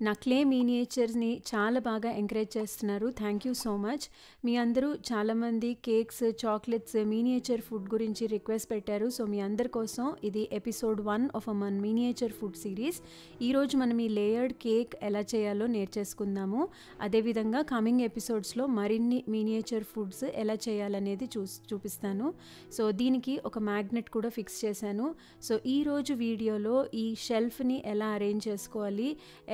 నా క్లే మినియేచర్స్ని చాలా బాగా ఎంకరేజ్ చేస్తున్నారు. Thank you so much. మీ అందరూ చాలామంది కేక్స్, చాక్లెట్స్, మినియేచర్ ఫుడ్ గురించి రిక్వెస్ట్ పెట్టారు. సో మీ అందరి కోసం ఇది ఎపిసోడ్ 1 ఆఫ్ మన మినియేచర్ ఫుడ్ సిరీస్. ఈరోజు మనం ఈ లేయర్డ్ కేక్ ఎలా చేయాలో నేర్చేసుకుందాము. అదేవిధంగా కమింగ్ ఎపిసోడ్స్లో మరిన్ని మినియేచర్ ఫుడ్స్ ఎలా చేయాలనేది చూపిస్తాను. సో దీనికి ఒక మ్యాగ్నెట్ కూడా ఫిక్స్ చేశాను. సో ఈరోజు వీడియోలో ఈ షెల్ఫ్ని ఎలా అరేంజ్ చేసుకోవాలి,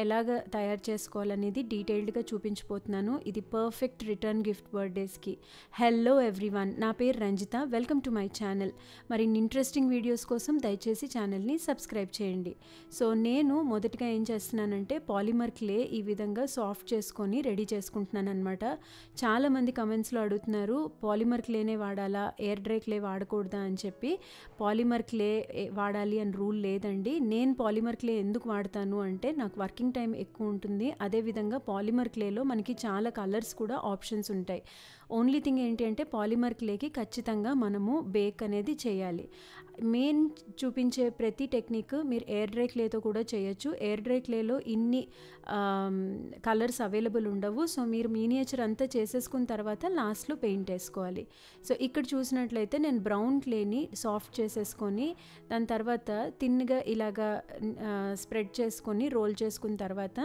ఎలాగ తయారు చేసుకోవాలనేది డీటెయిల్డ్గా చూపించబోతున్నాను. ఇది పర్ఫెక్ట్ రిటర్న్ గిఫ్ట్ బర్త్డేస్కి. హలో ఎవ్రీవన్, నా పేరు Ranjitha. Welcome to my channel. మరిన్ని ఇంట్రెస్టింగ్ వీడియోస్ కోసం దయచేసి ఛానల్ని సబ్స్క్రైబ్ చేయండి. సో నేను మొదటిగా ఏం చేస్తున్నానంటే పాలిమర్ క్లే ఈ విధంగా సాఫ్ట్ చేసుకొని రెడీ చేసుకుంటున్నాను అనమాట. చాలామంది కమెంట్స్లో అడుగుతున్నారు పాలిమర్ క్లేనే వాడాలా, ఎయిర్ డ్రై క్లే వాడకూడదా అని చెప్పి. పాలిమర్ క్లే వాడాలి అని రూల్ లేదండి. నేను పాలిమర్ క్లే ఎందుకు వాడతాను అంటే నాకు వర్కింగ్ టైం ఎక్కువ ఉంటుంది. అదేవిధంగా పాలిమర్ క్లేలో మనకి చాలా కలర్స్ కూడా ఆప్షన్స్ ఉంటాయి. ఓన్లీ థింగ్ ఏంటి అంటే పాలిమర్ క్లేకి ఖచ్చితంగా మనము బేక్ అనేది చేయాలి. మెయిన్ చూపించే ప్రతి టెక్నిక్ మీరు ఎయిర్ డ్రై క్లేతో కూడా చేయొచ్చు. ఎయిర్ డ్రై క్లేలో ఇన్ని కలర్స్ అవైలబుల్ ఉండవు. సో మీరు మినియేచర్ అంతా చేసేసుకున్న తర్వాత లాస్ట్లో పెయింట్ వేసుకోవాలి. సో ఇక్కడ చూసినట్లయితే నేను బ్రౌన్ క్లేని సాఫ్ట్ చేసేసుకొని దాని తర్వాత థిన్గా ఇలాగా స్ప్రెడ్ చేసుకొని రోల్ చేసుకున్న తర్వాత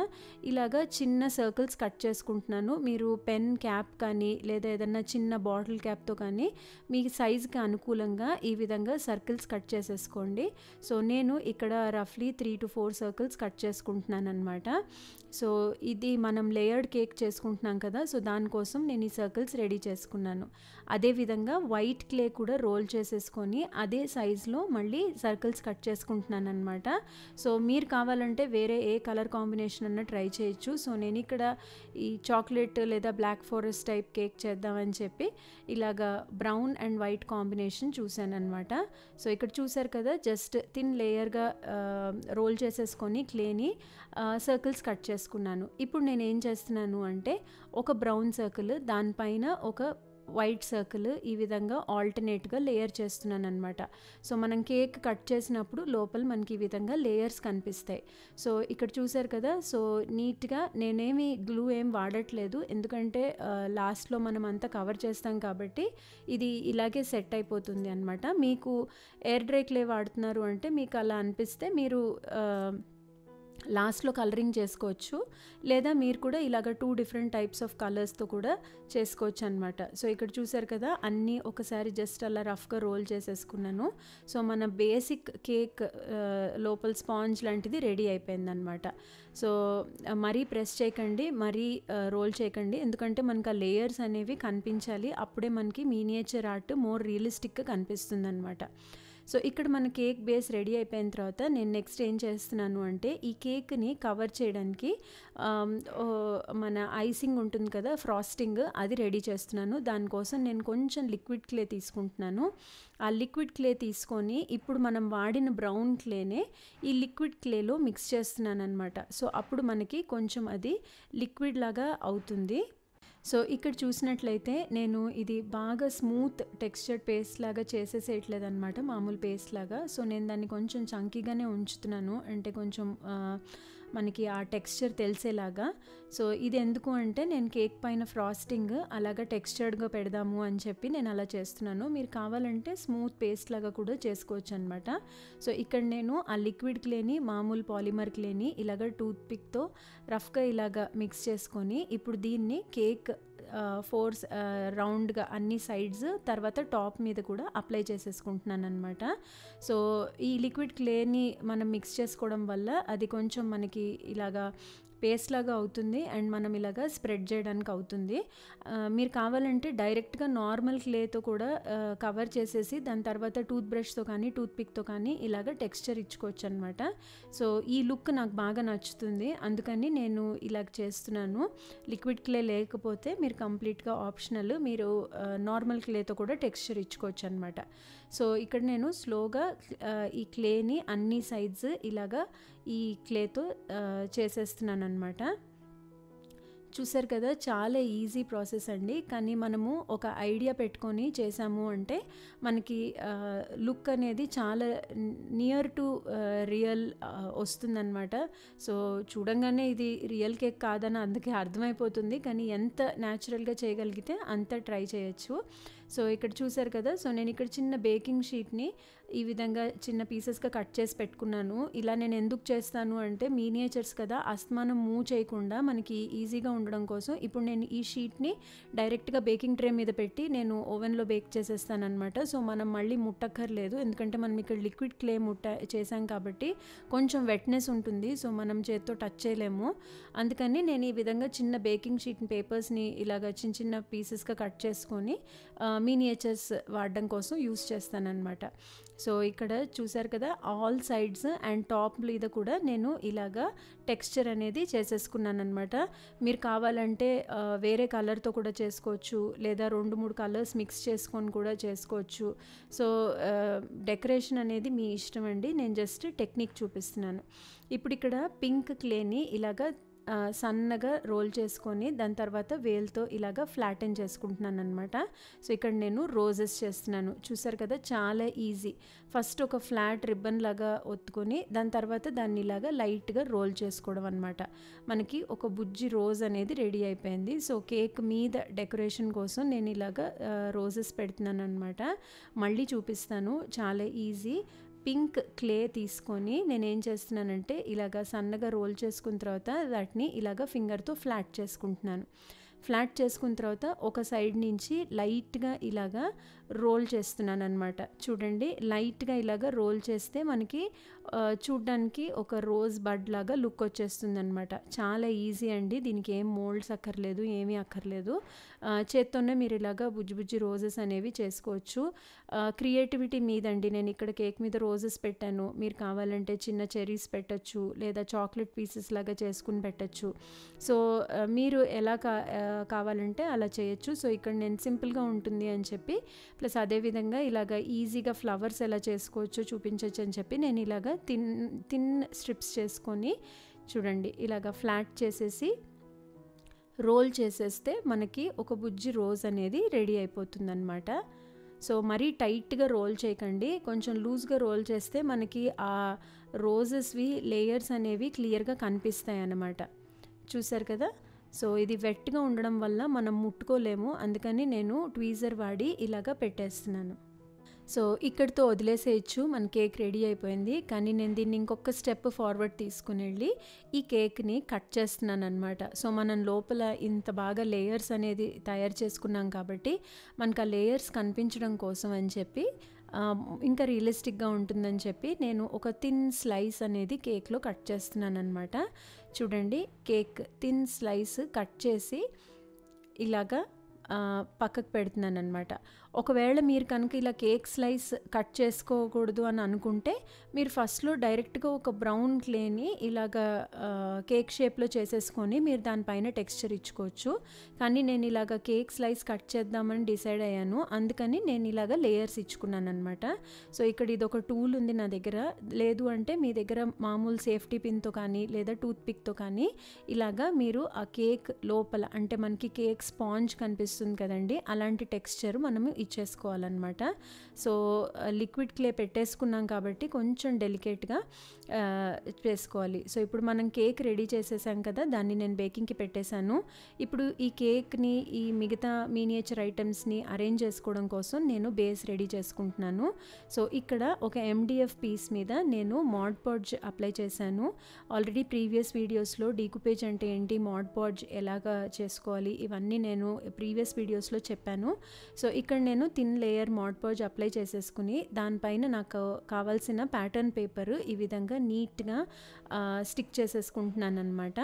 ఇలాగా చిన్న సర్కిల్స్ కట్ చేసుకుంటున్నాను. మీరు పెన్ క్యాప్ కానీ లేదా ఏదన్నా చిన్న బాటిల్ క్యాప్తో కానీ మీ సైజ్కి అనుకూలంగా ఈ విధంగా సర్కిల్స్ కట్ చేసేసుకోండి. సో నేను ఇక్కడ రఫ్లీ 3 to 4 సర్కిల్స్ కట్ చేసుకుంటున్నాను అనమాట. సో ఇది మనం లేయర్డ్ కేక్ చేసుకుంటున్నాం కదా, సో దానికోసం నేను ఈ సర్కిల్స్ రెడీ చేసుకున్నాను. అదేవిధంగా వైట్ క్లే కూడా రోల్ చేసేసుకొని అదే సైజులో మళ్ళీ సర్కిల్స్ కట్ చేసుకుంటున్నాను అనమాట. సో మీరు కావాలంటే వేరే ఏ కలర్ కాంబినేషన్ అన్న ట్రై చేయొచ్చు. సో నేను ఇక్కడ ఈ చాక్లెట్ లేదా బ్లాక్ ఫారెస్ట్ టైప్ కేక్ చేద్దామని చెప్పి ఇలాగా బ్రౌన్ అండ్ వైట్ కాంబినేషన్ చూశాను అనమాట. సో ఇక్కడ చూసారు కదా, జస్ట్ థిన్ లేయర్గా రోల్ చేసేసుకొని క్లేని సర్కిల్స్ కట్ చేసుకున్నాను. ఇప్పుడు నేను ఏం చేస్తున్నాను అంటే ఒక బ్రౌన్ సర్కిల్, దానిపైన ఒక వైట్ సర్కిల్, ఈ విధంగా ఆల్టర్నేట్గా లేయర్ చేస్తున్నాను అనమాట. సో మనం కేక్ కట్ చేసినప్పుడు లోపల మనకి ఈ విధంగా లేయర్స్ కనిపిస్తాయి. సో ఇక్కడ చూసారు కదా, సో నీట్గా నేనేమి గ్లూ ఏం వాడట్లేదు, ఎందుకంటే లాస్ట్లో మనం అంతా కవర్ చేస్తాం కాబట్టి ఇది ఇలాగే సెట్ అయిపోతుంది అనమాట. మీకు ఎయిర్ డ్రై క్లే వాడుతున్నారు అంటే మీకు అలా అనిపిస్తే మీరు లాస్ట్లో కలరింగ్ చేసుకోవచ్చు, లేదా మీరు కూడా ఇలాగ 2 డిఫరెంట్ టైప్స్ ఆఫ్ కలర్స్తో కూడా చేసుకోవచ్చు అనమాట. సో ఇక్కడ చూసారు కదా, అన్నీ ఒకసారి జస్ట్ అలా రఫ్గా రోల్ చేసేసుకున్నాను. సో మన బేసిక్ కేక్ లోపల స్పాంజ్ లాంటిది రెడీ అయిపోయింది అనమాట. సో మరీ ప్రెస్ చేయకండి, మరీ రోల్ చేయకండి, ఎందుకంటే మనకు ఆ లేయర్స్ అనేవి కనిపించాలి. అప్పుడే మనకి మినియేచర్ ఆర్ట్ మోర్ రియలిస్టిక్గా కనిపిస్తుంది అనమాట. సో ఇక్కడ మన కేక్ బేస్ రెడీ అయిపోయిన తర్వాత నేను నెక్స్ట్ ఏం చేస్తున్నాను అంటే ఈ కేక్ని కవర్ చేయడానికి మన ఐసింగ్ ఉంటుంది కదా, ఫ్రాస్టింగ్, అది రెడీ చేస్తున్నాను. దానికోసం నేను కొంచెం లిక్విడ్ క్లే తీసుకుంటున్నాను. ఆ లిక్విడ్ క్లే తీసుకొని ఇప్పుడు మనం వాడిన బ్రౌన్ క్లేనే ఈ లిక్విడ్ క్లేలో మిక్స్ చేస్తున్నాను అనమాట. సో అప్పుడు మనకి కొంచెం అది లిక్విడ్ లాగా అవుతుంది. సో ఇక్కడ చూసినట్లయితే నేను ఇది బాగా స్మూత్ టెక్స్చర్డ్ పేస్ట్ లాగా చేసేసేయట్లేదు అనమాట, మామూలు పేస్ట్ లాగా. సో నేను దాన్ని కొంచెం చంకీగానే ఉంచుతున్నాను, అంటే కొంచెం మనకి ఆ టెక్స్చర్ తెలిసేలాగా. సో ఇది ఎందుకు అంటే నేను కేక్ పైన ఫ్రాస్టింగ్ అలాగా టెక్స్చర్డ్గా పెడదాము అని చెప్పి నేను అలా చేస్తున్నాను. మీరు కావాలంటే స్మూత్ పేస్ట్ లాగా కూడా చేసుకోవచ్చు అనమాట. సో ఇక్కడ నేను ఆ లిక్విడ్ క్లేని, మామూలు పాలిమర్ క్లేని ఇలాగ టూత్ పిక్తో రఫ్గా ఇలాగా మిక్స్ చేసుకొని ఇప్పుడు దీన్ని కేక్ ఫోర్స్ రౌండ్గా అన్ని సైడ్స్ తర్వాత టాప్ మీద కూడా అప్లై చేసేసుకుంటున్నాను అనమాట. సో ఈ లిక్విడ్ క్లేని మనం మిక్స్ చేసుకోవడం వల్ల అది కొంచెం మనకి ఇలాగా పేస్ట్ లాగా అవుతుంది అండ్ మనం ఇలాగా స్ప్రెడ్ చేయడానికి అవుతుంది. మీరు కావాలంటే డైరెక్ట్గా నార్మల్ క్లేతో కూడా కవర్ చేసేసి దాని తర్వాత టూత్ బ్రష్తో కానీ టూత్ పిక్తో కానీ ఇలాగ టెక్స్చర్ ఇచ్చుకోవచ్చు అనమాట. సో ఈ లుక్ నాకు బాగా నచ్చుతుంది, అందుకని నేను ఇలాగ చేస్తున్నాను. లిక్విడ్ క్లే లేకపోతే మీరు కంప్లీట్గా ఆప్షనల్, మీరు నార్మల్ క్లేతో కూడా టెక్స్చర్ ఇచ్చుకోవచ్చు అనమాట. సో ఇక్కడ నేను స్లోగా ఈ క్లేని అన్ని సైడ్స్ ఇలాగా ఈ క్లేతో చేసేస్తున్నాను అనమాట. చూసారు కదా, చాలా ఈజీ ప్రాసెస్ అండి. కానీ మనము ఒక ఐడియా పెట్టుకొని చేసాము అంటే మనకి లుక్ అనేది చాలా నియర్ టు రియల్ వస్తుందన్నమాట. సో చూడంగానే ఇది రియల్ కేక్ కాదని అందుకే అర్థమైపోతుంది. కానీ ఎంత న్యాచురల్గా చేయగలిగితే అంత ట్రై చేయొచ్చు. సో ఇక్కడ చూసారు కదా, సో నేను ఇక్కడ చిన్న బేకింగ్ షీట్ని ఈ విధంగా చిన్న పీసెస్గా కట్ చేసి పెట్టుకున్నాను. ఇలా నేను ఎందుకు చేస్తాను అంటే మీనియేచర్స్ కదా, అస్తమానం మూవ్ చేయకుండా మనకి ఈజీగా ఉండడం కోసం ఇప్పుడు నేను ఈ షీట్ని డైరెక్ట్గా బేకింగ్ ట్రే మీద పెట్టి నేను ఓవెన్లో బేక్ చేసేస్తానమాట. సో మనం మళ్ళీ ముట్టక్కర్లేదు, ఎందుకంటే మనం ఇక్కడ లిక్విడ్ క్లే చేసాం కాబట్టి కొంచెం వెట్నెస్ ఉంటుంది. సో మనం చేత్తో టచ్ చేయలేము. అందుకని నేను ఈ విధంగా చిన్న బేకింగ్ షీట్ పేపర్స్ని ఇలాగ చిన్న చిన్న పీసెస్గా కట్ చేసుకొని మీనియేచర్స్ వాడడం కోసం యూస్ చేస్తానన్నమాట. సో ఇక్కడ చూసారు కదా, ఆల్ సైడ్స్ అండ్ టాప్ మీద కూడా నేను ఇలాగా టెక్స్చర్ అనేది చేసేసుకున్నాను అనమాట. మీరు కావాలంటే వేరే కలర్తో కూడా చేసుకోవచ్చు, లేదా 2-3 కలర్స్ మిక్స్ చేసుకొని కూడా చేసుకోవచ్చు. సో డెకరేషన్ అనేది మీ ఇష్టం అండి, నేను జస్ట్ టెక్నిక్ చూపిస్తున్నాను. ఇప్పుడు ఇక్కడ పింక్ క్లేని ఇలాగా సన్నగా రోల్ చేసుకొని దాని తర్వాత వేల్తో ఇలాగా ఫ్లాటెన్ చేసుకుంటున్నాను అనమాట. సో ఇక్కడ నేను రోజెస్ చేస్తున్నాను. చూసారు కదా, చాలా ఈజీ. ఫస్ట్ ఒక ఫ్లాట్ రిబ్బన్ లాగా ఒత్తుకొని దాని తర్వాత దాన్ని ఇలాగా లైట్గా రోల్ చేసుకోవడం అనమాట. మనకి ఒక బుజ్జి రోజ్ అనేది రెడీ అయిపోయింది. సో కేక్ మీద డెకరేషన్ కోసం నేను ఇలాగా రోజెస్ పెడుతున్నాను అనమాట. మళ్ళీ చూపిస్తాను, చాలా ఈజీ. పింక్ క్లే తీసుకొని నేనేం చేస్తున్నానంటే ఇలాగ సన్నగా రోల్ చేసుకున్న తర్వాత వాటిని ఇలాగ ఫింగర్తో ఫ్లాట్ చేసుకుంటున్నాను. ఫ్లాట్ చేసుకున్న తర్వాత ఒక సైడ్ నుంచి లైట్గా ఇలాగా రోల్ చేస్తున్నాను అనమాట. చూడండి, లైట్గా ఇలాగ రోల్ చేస్తే మనకి చూడ్డానికి ఒక రోజ్ బడ్ లాగా లుక్ వచ్చేస్తుంది అనమాట. చాలా ఈజీ అండి, దీనికి ఏం మోల్డ్స్ అక్కర్లేదు, ఏమీ అక్కర్లేదు. చేత్తోనే మీరు ఇలాగా బుజ్జి బుజ్జి రోజెస్ అనేవి చేసుకోవచ్చు. క్రియేటివిటీ మీదండి. నేను ఇక్కడ కేక్ మీద రోజెస్ పెట్టాను, మీరు కావాలంటే చిన్న చెరీస్ పెట్టచ్చు, లేదా చాక్లెట్ పీసెస్ లాగా చేసుకుని పెట్టచ్చు. సో మీరు ఎలా కావాలంటే అలా చేయొచ్చు. సో ఇక్కడ నేను సింపుల్గా ఉంటుంది అని చెప్పి, ప్లస్ అదేవిధంగా ఇలాగ ఈజీగా ఫ్లవర్స్ ఎలా చేసుకోవచ్చో చూపించవచ్చు అని చెప్పి నేను ఇలాగ థిన్ స్ట్రిప్స్ చేసుకొని చూడండి ఇలాగ ఫ్లాట్ చేసేసి రోల్ చేసేస్తే మనకి ఒక బుజ్జి రోజ్ అనేది రెడీ అయిపోతుంది అనమాట. సో మరీ టైట్గా రోల్ చేయకండి, కొంచెం లూజ్గా రోల్ చేస్తే మనకి ఆ రోజెస్వి లేయర్స్ అనేవి క్లియర్గా కనిపిస్తాయి అన్నమాట. చూసారు కదా, సో ఇది వెట్గా ఉండడం వల్ల మనం ముట్టుకోలేము, అందుకని నేను ట్వీజర్ వాడి ఇలాగా పెట్టేస్తున్నాను. సో ఇక్కడితో వదిలేసేయచ్చు, మన కేక్ రెడీ అయిపోయింది. కానీ నేను దీన్ని ఇంకొక స్టెప్ ఫార్వర్డ్ తీసుకుని వెళ్ళి ఈ కేక్ని కట్ చేస్తున్నాను అనమాట. సో మనం లోపల ఇంత బాగా లేయర్స్ అనేది తయారు చేసుకున్నాం కాబట్టి మనకు ఆ లేయర్స్ కనిపించడం కోసం అని చెప్పి ఇంకా రియలిస్టిక్గా ఉంటుందని చెప్పి నేను ఒక థిన్ స్లైస్ అనేది కేక్లో కట్ చేస్తున్నాను అనమాట. చూడండి, కేక్ థిన్ స్లైస్ కట్ చేసి ఇలాగా పక్కకు పెడుతున్నాను అనమాట. ఒకవేళ మీరు కనుక ఇలా కేక్ స్లైస్ కట్ చేసుకోకూడదు అని అనుకుంటే మీరు ఫస్ట్లో డైరెక్ట్గా ఒక బ్రౌన్ క్లేని ఇలాగా కేక్ షేప్లో చేసేసుకొని మీరు దానిపైన టెక్స్చర్ ఇచ్చుకోవచ్చు. కానీ నేను ఇలాగ కేక్ స్లైస్ కట్ చేద్దామని డిసైడ్ అయ్యాను, అందుకని నేను ఇలాగ లేయర్స్ ఇచ్చుకున్నాను అనమాట. సో ఇక్కడ ఇది ఒక టూల్ ఉంది నా దగ్గర, లేదు అంటే మీ దగ్గర మామూలు సేఫ్టీ పిన్తో కానీ లేదా టూత్ పిక్తో కానీ ఇలాగా మీరు ఆ కేక్ లోపల అంటే మనకి కేక్ స్పాంజ్ కనిపిస్తుంది కదండి, అలాంటి టెక్స్చర్ మనము ఇచ్చేసుకోవాలన్నమాట. సో లిక్విడ్ క్లే పెట్టేసుకున్నాం కాబట్టి కొంచెం డెలికేట్గా చేసుకోవాలి. సో ఇప్పుడు మనం కేక్ రెడీ చేసేసాం కదా, దాన్ని నేను బేకింగ్కి పెట్టేశాను. ఇప్పుడు ఈ కేక్ని ఈ మిగతా మీనియేచర్ ఐటమ్స్ని అరేంజ్ చేసుకోవడం కోసం నేను బేస్ రెడీ చేసుకుంటున్నాను. సో ఇక్కడ ఒక MDF పీస్ మీద నేను మాడ్ పాడ్జ్ అప్లై చేశాను. ఆల్రెడీ ప్రీవియస్ వీడియోస్లో డీకూపేజ్ అంటే ఏంటి, మాడ్ పాడ్జ్ ఎలాగా చేసుకోవాలి ఇవన్నీ నేను ప్రీవియస్ వీడియోస్లో చెప్పాను. సో ఇక్కడ నేను థిన్ లేయర్ మాడ్ పాడ్జ్ అప్లై చేసేసుకుని దానిపైన నాకు కావాల్సిన ప్యాటర్న్ పేపర్ ఈ విధంగా నీట్గా స్టిక్ చేసేసుకుంటున్నాను అనమాట.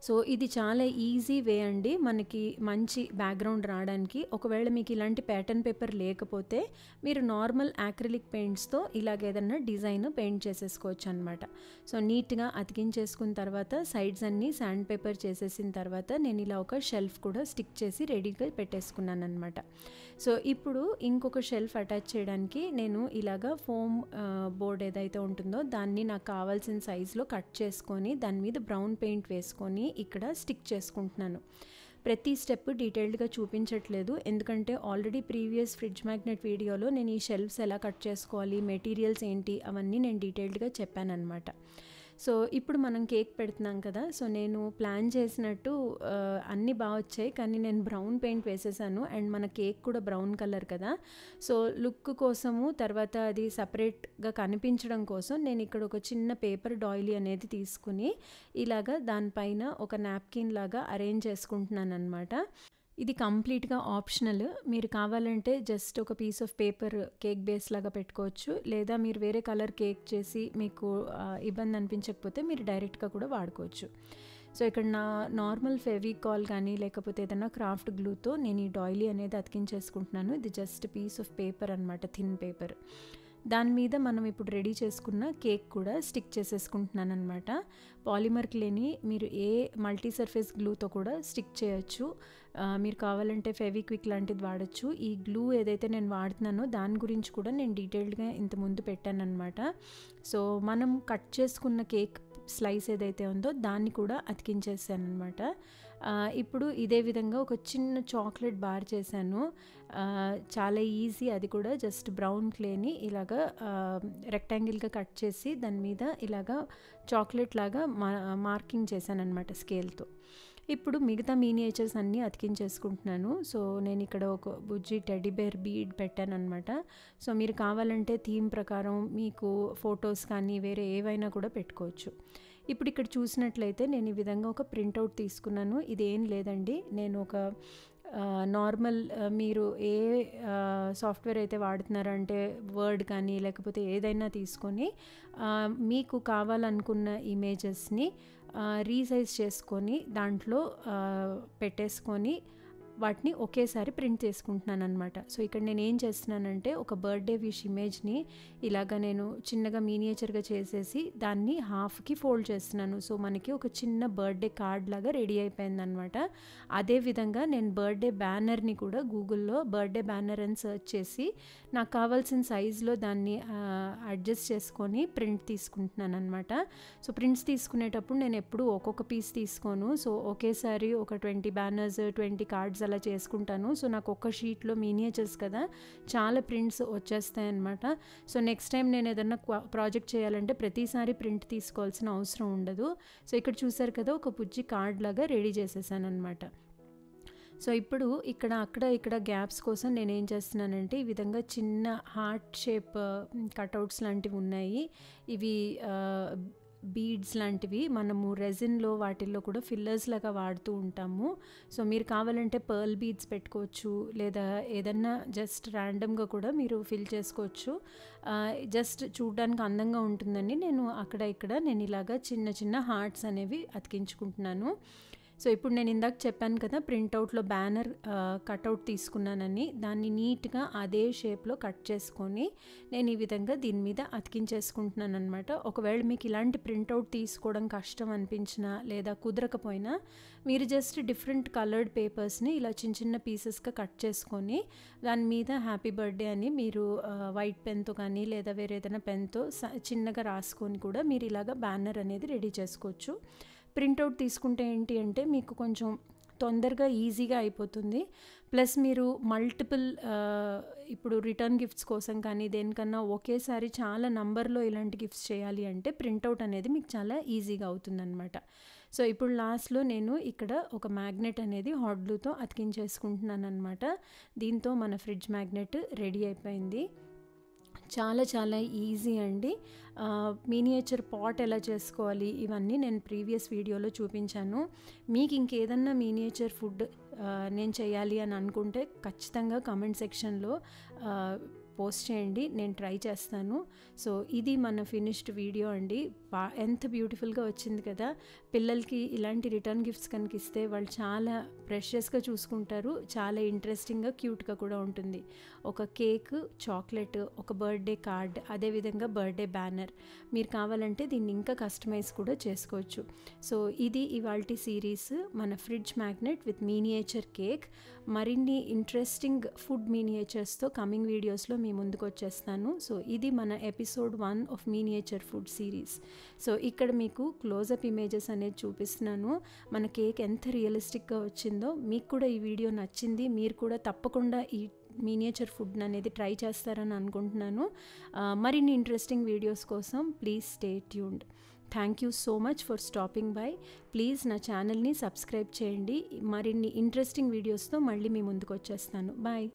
సో ఇది చాలా ఈజీ వే అండి మనకి మంచి బ్యాక్గ్రౌండ్ రావడానికి. ఒకవేళ మీకు ఇలాంటి ప్యాటర్న్ పేపర్ లేకపోతే మీరు నార్మల్ యాక్రిలిక్ పెయింట్స్తో ఇలాగ ఏదన్నా డిజైన్ పెయింట్ చేసేసుకోవచ్చు అనమాట. సో నీట్గా అతికించేసుకున్న తర్వాత సైడ్స్ అన్నీ శాండ్ పేపర్ చేసేసిన తర్వాత నేను ఇలా ఒక షెల్ఫ్ కూడా స్టిక్ చేసి రెడీగా పెట్టేసుకున్నాను అనమాట. సో ఇప్పుడు ఇంకొక షెల్ఫ్ అటాచ్ చేయడానికి నేను ఇలాగ ఫోమ్ బోర్డ్ ఏదైతే ఉంటుందో దాన్ని నాకు కావాల్సిన సైజులో కట్ చేసుకొని దాని మీద బ్రౌన్ పెయింట్ వేసుకొని ఇక్కడ స్టిక్ చేసుకుంటున్నాను. ప్రతి స్టెప్ డీటెయిల్డ్గా చూపించట్లేదు, ఎందుకంటే ఆల్రెడీ ప్రీవియస్ ఫ్రిడ్జ్ మ్యాగ్నెట్ వీడియోలో నేను ఈ షెల్ఫ్స్ ఎలా కట్ చేసుకోవాలి, మెటీరియల్స్ ఏంటి అవన్నీ నేను డీటెయిల్డ్గా చెప్పాను అనమాట. సో ఇప్పుడు మనం కేక్ పెడుతున్నాం కదా, సో నేను ప్లాన్ చేసినట్టు అన్నీ బాగా వచ్చాయి, కానీ నేను బ్రౌన్ పెయింట్ వేసేసాను. అండ్ మన కేక్ కూడా బ్రౌన్ కలర్ కదా, సో లుక్ కోసము తర్వాత అది సపరేట్గా కనిపించడం కోసం నేను ఇక్కడ ఒక చిన్న పేపర్ డాయిలీ అనేది తీసుకుని ఇలాగా దానిపైన ఒక నాప్కిన్ లాగా అరేంజ్ చేసుకుంటున్నాను అనమాట. ఇది కంప్లీట్గా ఆప్షనల్, మీరు కావాలంటే జస్ట్ ఒక piece of paper cake base లాగా పెట్టుకోవచ్చు, లేదా మీరు వేరే కలర్ కేక్ చేసి మీకు ఇబ్బంది అనిపించకపోతే మీరు డైరెక్ట్గా కూడా వాడుకోవచ్చు. సో ఇక్కడ నార్మల్ ఫెవికాల్ కానీ లేకపోతే ఏదైనా క్రాఫ్ట్ గ్లూతో నేను ఈ డాయిలీ అనేది అతికించేసుకుంటున్నాను. ఇది జస్ట్ పీస్ ఆఫ్ పేపర్ అనమాట, థిన్ పేపర్. దాని మీద మనం ఇప్పుడు రెడీ చేసుకున్న కేక్ కూడా స్టిక్ చేసేసుకుంటున్నాను అనమాట. పాలిమర్ క్లేని మీరు ఏ మల్టీ సర్ఫేస్ గ్లూతో కూడా స్టిక్ చేయొచ్చు, మీరు కావాలంటే ఫెవిక్విక్ లాంటిది వాడచ్చు. ఈ గ్లూ ఏదైతే నేను వాడుతున్నానో దాని గురించి కూడా నేను డీటెయిల్డ్గా ఇంతకుముందు పెట్టాను అనమాట. సో మనం కట్ చేసుకున్న కేక్ స్లైస్ ఏదైతే ఉందో దాన్ని కూడా అతికించేసాను అనమాట. ఇప్పుడు ఇదే విధంగా ఒక చిన్న చాక్లెట్ బార్ చేశాను, చాలా ఈజీ. అది కూడా జస్ట్ బ్రౌన్ క్లేని ఇలాగా రెక్టాంగిల్గా కట్ చేసి దాని మీద ఇలాగా చాక్లెట్ లాగా మార్కింగ్ చేశాను అనమాట స్కేల్తో. ఇప్పుడు మిగతా మినియేచర్స్ అన్నీ అతికించేసుకుంటున్నాను. సో నేను ఇక్కడ ఒక బుజ్జి టెడ్డీ బేర్ బీడ్ పెట్టాను అనమాట. సో మీరు కావాలంటే థీమ్ ప్రకారం మీకు ఫొటోస్ కానీ వేరే ఏవైనా కూడా పెట్టుకోవచ్చు. ఇప్పుడు ఇక్కడ చూసినట్లయితే నేను ఈ విధంగా ఒక ప్రింట్అవుట్ తీసుకున్నాను. ఇదేం లేదండి, నేను ఒక నార్మల్ మీరు ఏ సాఫ్ట్వేర్ అయితే వాడుతున్నారంటే వర్డ్ కానీ లేకపోతే ఏదైనా తీసుకొని మీకు కావాలనుకున్న ఇమేజెస్ని రీసైజ్ చేసుకొని దాంట్లో పెట్టేసుకొని వాటిని ఒకేసారి ప్రింట్ చేసుకుంటున్నాను అనమాట. సో ఇక్కడ నేను ఏం చేస్తున్నానంటే ఒక బర్త్డే విష్ ఇమేజ్ని ఇలాగ నేను చిన్నగా మినియేచర్గా చేసేసి దాన్ని హాఫ్కి ఫోల్డ్ చేస్తున్నాను. సో మనకి ఒక చిన్న బర్త్డే కార్డ్ లాగా రెడీ అయిపోయింది అనమాట. అదేవిధంగా నేను బర్త్డే బ్యానర్ని కూడా గూగుల్లో బర్త్డే బ్యానర్ అని సెర్చ్ చేసి నాకు కావాల్సిన సైజులో దాన్ని అడ్జస్ట్ చేసుకొని ప్రింట్ తీసుకుంటున్నాను అనమాట. సో ప్రింట్స్ తీసుకునేటప్పుడు నేను ఎప్పుడు ఒక్కొక్క పీస్ తీసుకోను. సో ఒకేసారి ఒక 20 బ్యానర్స్ 20 కార్డ్స్ అలా చేసుకుంటాను. సో నాకు ఒక్క షీట్లో మినియేచర్స్ కదా, చాలా ప్రింట్స్ వచ్చేస్తాయి అన్నమాట. సో నెక్స్ట్ టైం నేను ఏదన్నా ప్రాజెక్ట్ చేయాలంటే ప్రతిసారి ప్రింట్ తీసుకోవాల్సిన అవసరం ఉండదు. సో ఇక్కడ చూసారు కదా, ఒక బుజ్జి కార్డ్ లాగా రెడీ చేసేసాను అనమాట. సో ఇప్పుడు ఇక్కడ గ్యాప్స్ కోసం నేను ఏం చేస్తున్నానంటే ఈ విధంగా చిన్న హార్ట్ షేప్ కట్అవుట్స్ లాంటివి ఉన్నాయి. ఇవి బీడ్స్ లాంటివి మనము రెజిన్లో వాటిల్లో కూడా ఫిల్లర్స్ లాగా వాడుతూ ఉంటాము. సో మీరు కావాలంటే పర్ల్ బీడ్స్ పెట్టుకోవచ్చు, లేదా ఏదన్నా జస్ట్ ర్యాండమ్గా కూడా మీరు ఫిల్ చేసుకోవచ్చు. జస్ట్ చూడడానికి అందంగా ఉంటుందని నేను ఇక్కడ నేను ఇలాగా చిన్న చిన్న హార్ట్స్ అనేవి అతికించుకుంటున్నాను. సో ఇప్పుడు నేను ఇందాక చెప్పాను కదా ప్రింట్అవుట్లో బ్యానర్ కట్అవుట్ తీసుకున్నానని, దాన్ని నీట్గా అదే షేప్లో కట్ చేసుకొని నేను ఈ విధంగా దీని మీద అతికించేసుకుంటున్నాను అనమాట. ఒకవేళ మీకు ఇలాంటి ప్రింట్అవుట్ తీసుకోవడం కష్టం అనిపించినా లేదా కుదరకపోయినా మీరు జస్ట్ డిఫరెంట్ కలర్డ్ పేపర్స్ని ఇలా చిన్న చిన్న పీసెస్గా కట్ చేసుకొని దాని మీద హ్యాపీ బర్త్డే అని మీరు వైట్ పెన్తో కానీ లేదా వేరే ఏదైనా పెన్తో చిన్నగా రాసుకొని కూడా మీరు ఇలాగ బ్యానర్ అనేది రెడీ చేసుకోవచ్చు. ప్రింట్అవుట్ తీసుకుంటే ఏంటి అంటే మీకు కొంచెం తొందరగా ఈజీగా అయిపోతుంది. ప్లస్ మీరు మల్టిపుల్ ఇప్పుడు రిటర్న్ గిఫ్ట్స్ కోసం కానీ దేనికన్నా ఒకేసారి చాలా నంబర్లో ఇలాంటి గిఫ్ట్స్ చేయాలి అంటే ప్రింట్అవుట్ అనేది మీకు చాలా ఈజీగా అవుతుందన్నమాట. సో ఇప్పుడు లాస్ట్లో నేను ఇక్కడ ఒక మ్యాగ్నెట్ అనేది హాట్ గ్లూతో అతికించేసుకుంటున్నాను అనమాట. దీంతో మన ఫ్రిడ్జ్ మ్యాగ్నెట్ రెడీ అయిపోయింది. చాలా చాలా ఈజీ అండి. మినియేచర్ పాట్ ఎలా చేసుకోవాలి ఇవన్నీ నేను ప్రీవియస్ వీడియోలో చూపించాను. మీకు ఇంకేదన్నా మినియేచర్ ఫుడ్ నేను చేయాలి అని అనుకుంటే ఖచ్చితంగా కామెంట్ సెక్షన్లో పోస్ట్ చేయండి, నేను ట్రై చేస్తాను. సో ఇది మన ఫినిష్డ్ వీడియో అండి. ఎంత బ్యూటిఫుల్గా వచ్చింది కదా. పిల్లలకి ఇలాంటి రిటర్న్ గిఫ్ట్స్ కనుక ఇస్తే వాళ్ళు చాలా ప్రెషియస్గా చూసుకుంటారు, చాలా ఇంట్రెస్టింగ్గా క్యూట్గా కూడా ఉంటుంది. ఒక కేక్, చాక్లెట్, ఒక బర్త్డే కార్డ్, అదేవిధంగా బర్త్డే బ్యానర్. మీరు కావాలంటే దీన్ని ఇంకా కస్టమైజ్ కూడా చేసుకోవచ్చు. సో ఇది ఇవాల్టి సిరీస్ మన fridge magnet with miniature cake. మరిన్ని ఇంట్రెస్టింగ్ ఫుడ్ మినియేచర్స్తో కమింగ్ వీడియోస్లో మీ ముందుకు వచ్చేస్తాను. సో ఇది మన episode 1 of miniature food series. So ఇక్కడ మీకు క్లోజప్ ఇమేజెస్ అనేది చూపిస్తున్నాను. మన కేక్ ఎంత రియలిస్టిక్గా వచ్చిందో. మీకు కూడా ఈ వీడియో నచ్చింది, మీరు కూడా తప్పకుండా ఈ మినియేచర్ ఫుడ్ అనేది ట్రై చేస్తారని అనుకుంటున్నాను. మరిన్ని ఇంట్రెస్టింగ్ వీడియోస్ కోసం please stay tuned. Thank you so much for stopping by. Please నా ఛానల్ని సబ్స్క్రైబ్ చేయండి. మరిన్ని ఇంట్రెస్టింగ్ వీడియోస్తో మళ్ళీ మీ ముందుకు వచ్చేస్తాను. బాయ్.